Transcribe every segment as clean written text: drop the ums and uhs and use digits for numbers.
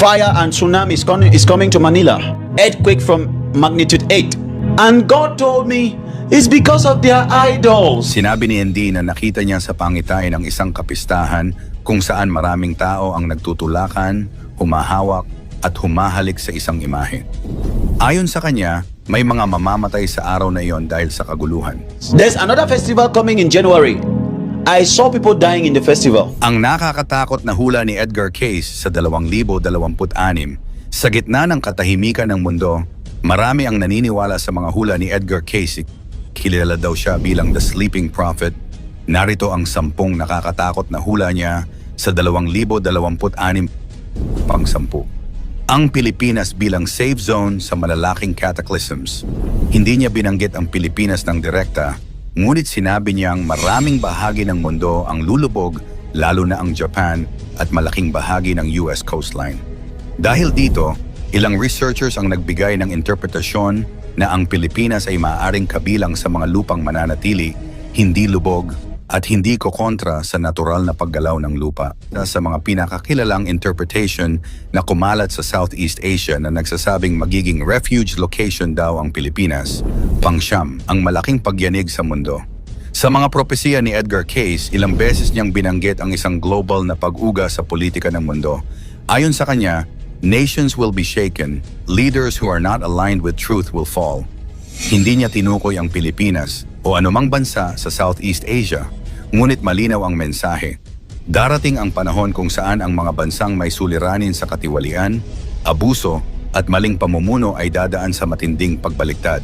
Fire and tsunami is coming to Manila. Earthquake from magnitude 8. And God told me, it's because of their idols. Sinabi ni Andy na nakita niya sa pangitain ang isang kapistahan kung saan maraming tao ang nagtutulakan, humahawak at humahalik sa isang imahe. Ayon sa kanya, may mga mamamatay sa araw na iyon dahil sa kaguluhan. There's another festival coming in January. I saw people dying in the festival. Ang nakakatakot na hula ni Edgar Cayce sa 2026, sa gitna ng katahimikan ng mundo, marami ang naniniwala sa mga hula ni Edgar Cayce. Kilala daw siya bilang The Sleeping Prophet. Narito ang 10 nakakatakot na hula niya sa 2026 pang-10. Ang Pilipinas bilang safe zone sa malalaking cataclysms. Hindi niya binanggit ang Pilipinas ng direkta, ngunit sinabi niyang maraming bahagi ng mundo ang lulubog, lalo na ang Japan at malaking bahagi ng US coastline. Dahil dito, ilang researchers ang nagbigay ng interpretasyon na ang Pilipinas ay maaaring kabilang sa mga lupang mananatili, hindi lubog, at hindi kokontra sa natural na paggalaw ng lupa. Sa mga pinakakilalang interpretation na kumalat sa Southeast Asia na nagsasabing magiging refuge location daw ang Pilipinas, pang-siyam, ang malaking pagyanig sa mundo. Sa mga propesiya ni Edgar Cayce, ilang beses niyang binanggit ang isang global na pag-uga sa politika ng mundo. Ayon sa kanya, nations will be shaken, leaders who are not aligned with truth will fall. Hindi niya tinukoy ang Pilipinas o anumang bansa sa Southeast Asia, ngunit malinaw ang mensahe. Darating ang panahon kung saan ang mga bansang may suliranin sa katiwalian, abuso at maling pamumuno ay dadaan sa matinding pagbaliktad.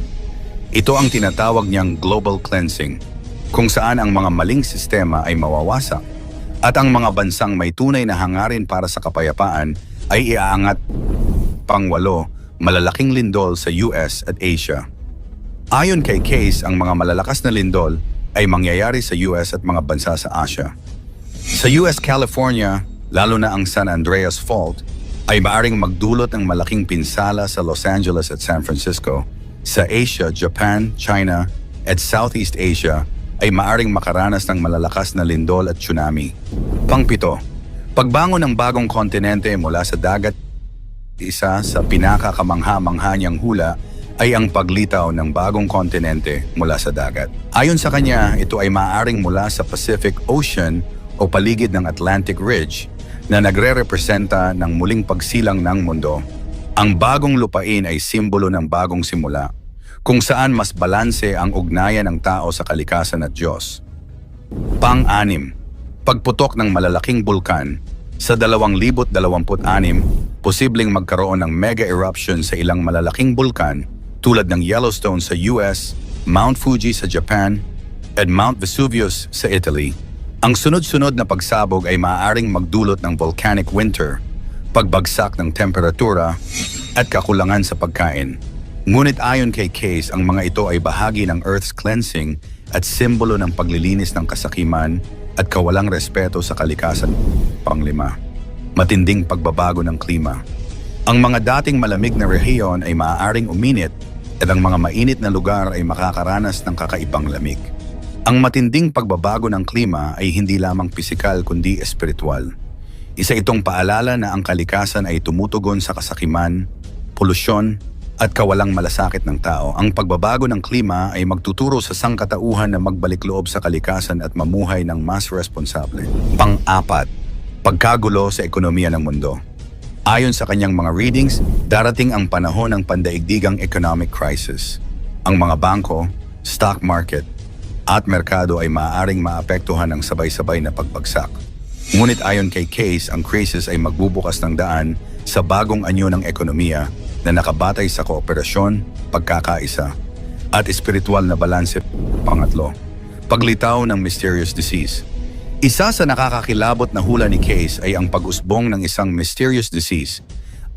Ito ang tinatawag niyang global cleansing, kung saan ang mga maling sistema ay mawawasak at ang mga bansang may tunay na hangarin para sa kapayapaan ay iaangat. Pang-8, malalaking lindol sa US at Asia. Ayon kay Cayce, ang mga malalakas na lindol ay mangyayari sa US at mga bansa sa Asia. Sa US California, lalo na ang San Andreas Fault, ay maaring magdulot ng malaking pinsala sa Los Angeles at San Francisco. Sa Asia, Japan, China, at Southeast Asia ay maaring makaranas ng malalakas na lindol at tsunami. Pang-7, pagbangon ng bagong kontinente mula sa dagat. Isa sa pinakakamangha-mangha niyang hula ay ang paglitaw ng bagong kontinente mula sa dagat. Ayon sa kanya, ito ay maaaring mula sa Pacific Ocean o paligid ng Atlantic Ridge na nagre-representa ng muling pagsilang ng mundo. Ang bagong lupain ay simbolo ng bagong simula, kung saan mas balanse ang ugnayan ng tao sa kalikasan at Diyos. Pang-6, pagputok ng malalaking bulkan. Sa 2026, posibleng magkaroon ng mega eruption sa ilang malalaking bulkan tulad ng Yellowstone sa US, Mount Fuji sa Japan, at Mount Vesuvius sa Italy. Ang sunod-sunod na pagsabog ay maaaring magdulot ng volcanic winter, pagbagsak ng temperatura, at kakulangan sa pagkain. Ngunit ayon kay Cayce, ang mga ito ay bahagi ng Earth's cleansing at simbolo ng paglilinis ng kasakiman at kawalang respeto sa kalikasan. Pang-5, matinding pagbabago ng klima. Ang mga dating malamig na rehiyon ay maaaring uminit at ang mga mainit na lugar ay makakaranas ng kakaibang lamig. Ang matinding pagbabago ng klima ay hindi lamang pisikal kundi espiritual. Isa itong paalala na ang kalikasan ay tumutugon sa kasakiman, polusyon, at kawalang malasakit ng tao. Ang pagbabago ng klima ay magtuturo sa sangkatauhan na magbalik loob sa kalikasan at mamuhay ng mas responsable. Pang-4, pagkagulo sa ekonomiya ng mundo. Ayon sa kanyang mga readings, darating ang panahon ng pandaigdigang economic crisis. Ang mga bangko, stock market, at merkado ay maaaring maapektuhan ng sabay-sabay na pagbagsak. Ngunit ayon kay Cayce, ang crisis ay magbubukas ng daan sa bagong anyo ng ekonomiya na nakabatay sa kooperasyon, pagkakaisa, at espiritual na balanse. Pang-8, paglitaw ng mysterious disease. Isa sa nakakakilabot na hula ni Cayce ay ang pag-usbong ng isang mysterious disease.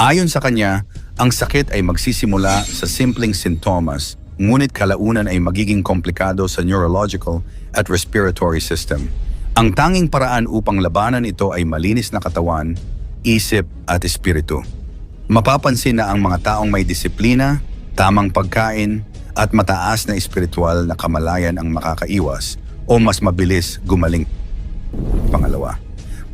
Ayon sa kanya, ang sakit ay magsisimula sa simpleng sintomas, ngunit kalaunan ay magiging komplikado sa neurological at respiratory system. Ang tanging paraan upang labanan ito ay malinis na katawan, isip at espiritu. Mapapansin na ang mga taong may disiplina, tamang pagkain, at mataas na espiritual na kamalayan ang makakaiwas o mas mabilis gumaling. Pangalawa,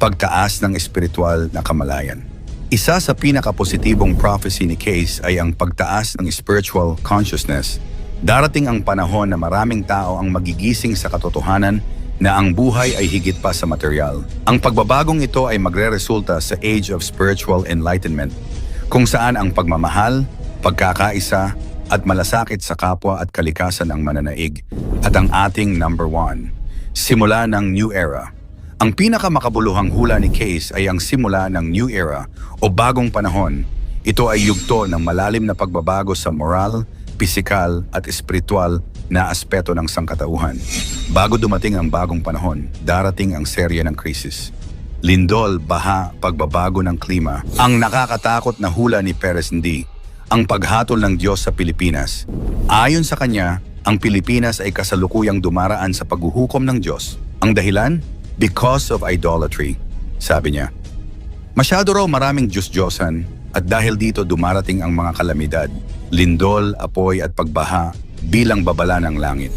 pagtaas ng espiritual na kamalayan. Isa sa pinakapositibong prophecy ni Case ay ang pagtaas ng spiritual consciousness. Darating ang panahon na maraming tao ang magigising sa katotohanan na ang buhay ay higit pa sa material. Ang pagbabagong ito ay magreresulta sa Age of Spiritual Enlightenment, kung saan ang pagmamahal, pagkakaisa, at malasakit sa kapwa at kalikasan ang mananaig at ang ating number one. Simula ng New Era. Ang pinakamakabuluhang hula ni Case ay ang simula ng New Era o bagong panahon. Ito ay yugto ng malalim na pagbabago sa moral, pisikal at espiritual na aspeto ng sangkatauhan. Bago dumating ang bagong panahon, darating ang serye ng krisis. Lindol, baha, pagbabago ng klima. Ang nakakatakot na hula ni Perez D, ang paghatol ng Diyos sa Pilipinas. Ayon sa kanya, ang Pilipinas ay kasalukuyang dumaraan sa paghuhukom ng Diyos. Ang dahilan? Because of idolatry, sabi niya. Masyado raw maraming Diyos-Diyosan at dahil dito dumarating ang mga kalamidad, lindol, apoy at pagbaha bilang babala ng langit.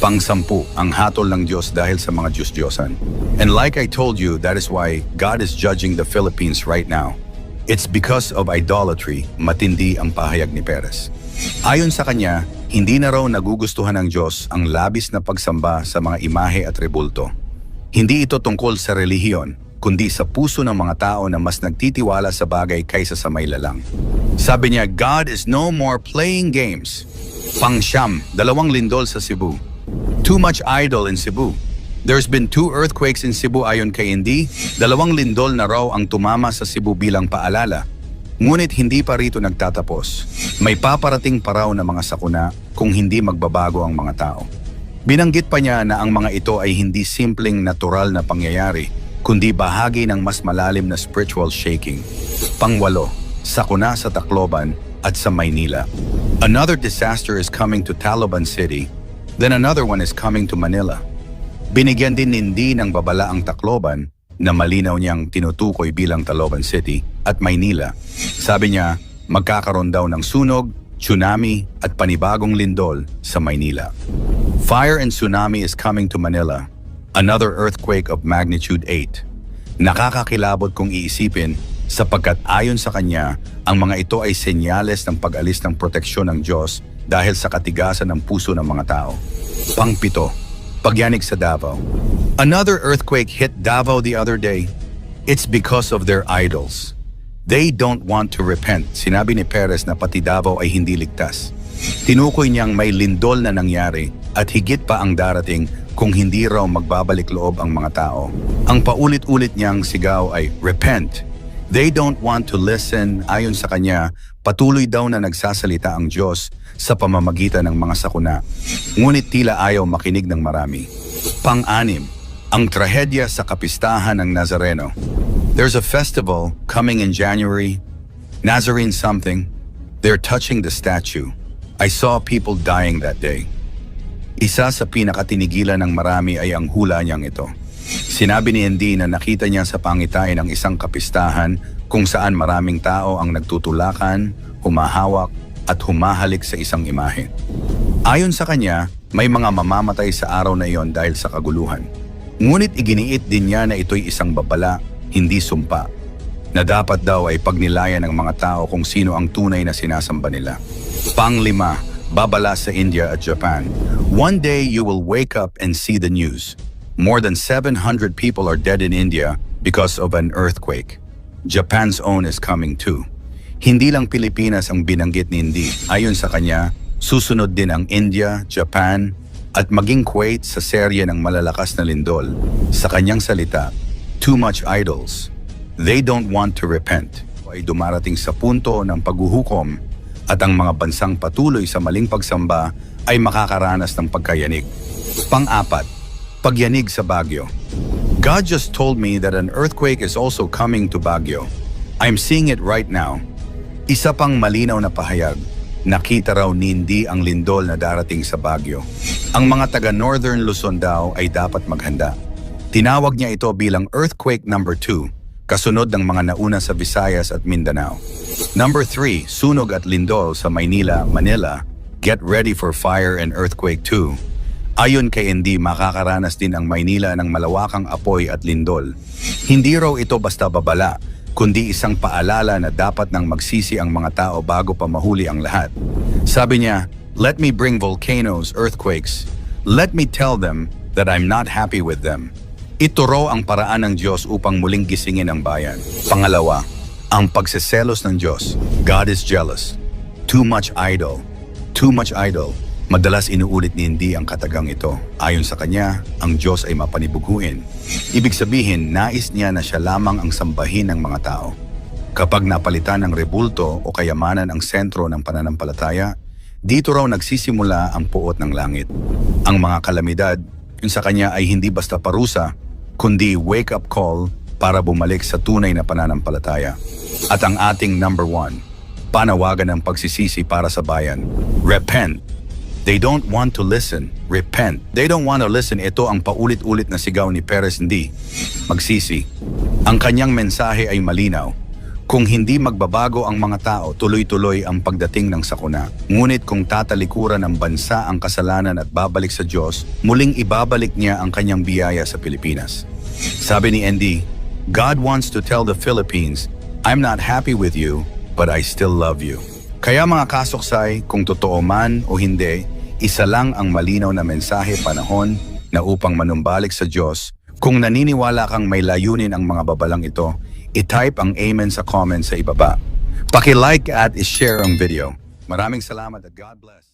Pang-sampu ang hatol ng Diyos dahil sa mga Diyos-Diyosan. And like I told you, that is why God is judging the Philippines right now. It's because of idolatry, matindi ang pahayag ni Perez. Ayon sa kanya, hindi na raw nagugustuhan ng Diyos ang labis na pagsamba sa mga imahe at rebulto. Hindi ito tungkol sa relihiyon, kundi sa puso ng mga tao na mas nagtitiwala sa bagay kaysa sa may lalang. Sabi niya, God is no more playing games. Pang-siyam, 2 lindol sa Cebu. Too much idol in Cebu. There's been 2 earthquakes in Cebu ayon kay Indy, 2 lindol na raw ang tumama sa Cebu bilang paalala. Ngunit hindi pa rito nagtatapos. May paparating pa raw na mga sakuna kung hindi magbabago ang mga tao. Binanggit pa niya na ang mga ito ay hindi simpleng natural na pangyayari, kundi bahagi ng mas malalim na spiritual shaking. Pang-8, sakuna sa Tacloban at sa Maynila. Another disaster is coming to Taloban City, then another one is coming to Manila. Binigyan din hindi ng babala ang Tacloban na malinaw niyang tinutukoy bilang Taloban City at Maynila. Sabi niya, magkakaroon daw ng sunog, tsunami at panibagong lindol sa Maynila. Fire and tsunami is coming to Manila. Another earthquake of magnitude 8. Nakakakilabot kung iisipin sapagkat ayon sa kanya, ang mga ito ay senyales ng pag-alis ng proteksyon ng Diyos dahil sa katigasan ng puso ng mga tao. Pang-7, pagyanig sa Davao. Another earthquake hit Davao the other day. It's because of their idols. They don't want to repent. Sinabi ni Perez na pati Davao ay hindi ligtas. Tinukoy niyang may lindol na nangyari at higit pa ang darating kung hindi raw magbabalik loob ang mga tao. Ang paulit-ulit niyang sigaw ay, repent. They don't want to listen. Ayon sa kanya, patuloy daw na nagsasalita ang Diyos sa pamamagitan ng mga sakuna. Ngunit tila ayaw makinig ng marami. Pang-6, ang trahedya sa kapistahan ng Nazareno. There's a festival coming in January, Nazarene something. They're touching the statue. I saw people dying that day. Isa sa pinakatinigilan ng marami ay ang hula niyang ito. Sinabi ni Andy na nakita niya sa pangitain ng isang kapistahan kung saan maraming tao ang nagtutulakan, humahawak at humahalik sa isang imahe. Ayon sa kanya, may mga mamamatay sa araw na iyon dahil sa kaguluhan. Ngunit iginiit din niya na ito'y isang babala, hindi sumpa, na dapat daw ay pagnilayan ng mga tao kung sino ang tunay na sinasamba nila. Pang-5, babala sa India at Japan. One day you will wake up and see the news. More than 700 people are dead in India because of an earthquake. Japan's own is coming too. Hindi lang Pilipinas ang binanggit ni Indy. Ayon sa kanya, susunod din ang India, Japan, at maging Kuwait sa serye ng malalakas na lindol. Sa kanyang salita, too much idols. They don't want to repent. Ay dumarating sa punto ng paghuhukom at ang mga bansang patuloy sa maling pagsamba ay makakaranas ng pagkayanig. Pang-4, pagyanig sa Baguio. God just told me that an earthquake is also coming to Baguio. I'm seeing it right now. Isa pang malinaw na pahayag, nakita raw ni Indy ang lindol na darating sa Baguio. Ang mga taga-Northern Luzon daw ay dapat maghanda. Tinawag niya ito bilang earthquake number 2, kasunod ng mga nauna sa Visayas at Mindanao. Number 3, sunog at lindol sa Maynila, Manila. Get ready for fire and earthquake too. Ayon kay Andy, makakaranas din ang Maynila ng malawakang apoy at lindol. Hindi raw ito basta babala, kundi isang paalala na dapat nang magsisi ang mga tao bago pa mahuli ang lahat. Sabi niya, "Let me bring volcanoes, earthquakes. Let me tell them that I'm not happy with them." Ito raw ang paraan ng Diyos upang muling gisingin ang bayan. Pangalawa, ang pagseselos ng Diyos. God is jealous. Too much idol. Too much idol. Madalas inuulit ni Indy ang katagang ito. Ayon sa kanya, ang Diyos ay mapanibughuin. Ibig sabihin, nais niya na siya lamang ang sambahin ng mga tao. Kapag napalitan ng rebulto o kayamanan ang sentro ng pananampalataya, dito raw nagsisimula ang puot ng langit. Ang mga kalamidad, yun sa kanya ay hindi basta parusa, kundi wake-up call para bumalik sa tunay na pananampalataya. At ang ating number 1, panawagan ng pagsisisi para sa bayan. Repent. They don't want to listen. Repent. They don't want to listen. Ito ang paulit-ulit na sigaw ni Perez Indy. Magsisi. Ang kanyang mensahe ay malinaw. Kung hindi magbabago ang mga tao, tuloy-tuloy ang pagdating ng sakuna. Ngunit kung tatalikuran ng bansa ang kasalanan at babalik sa Diyos, muling ibabalik niya ang kanyang biyaya sa Pilipinas. Sabi ni Indy, God wants to tell the Philippines, I'm not happy with you, but I still love you. Kaya mga kasuksay, kung totoo man o hindi, isa lang ang malinaw na mensahe panahon na upang manumbalik sa Diyos. Kung naniniwala kang may layunin ang mga babalang ito, i-type ang amen sa comment sa ibaba. Paki-like at i-share ang video. Maraming salamat at God bless.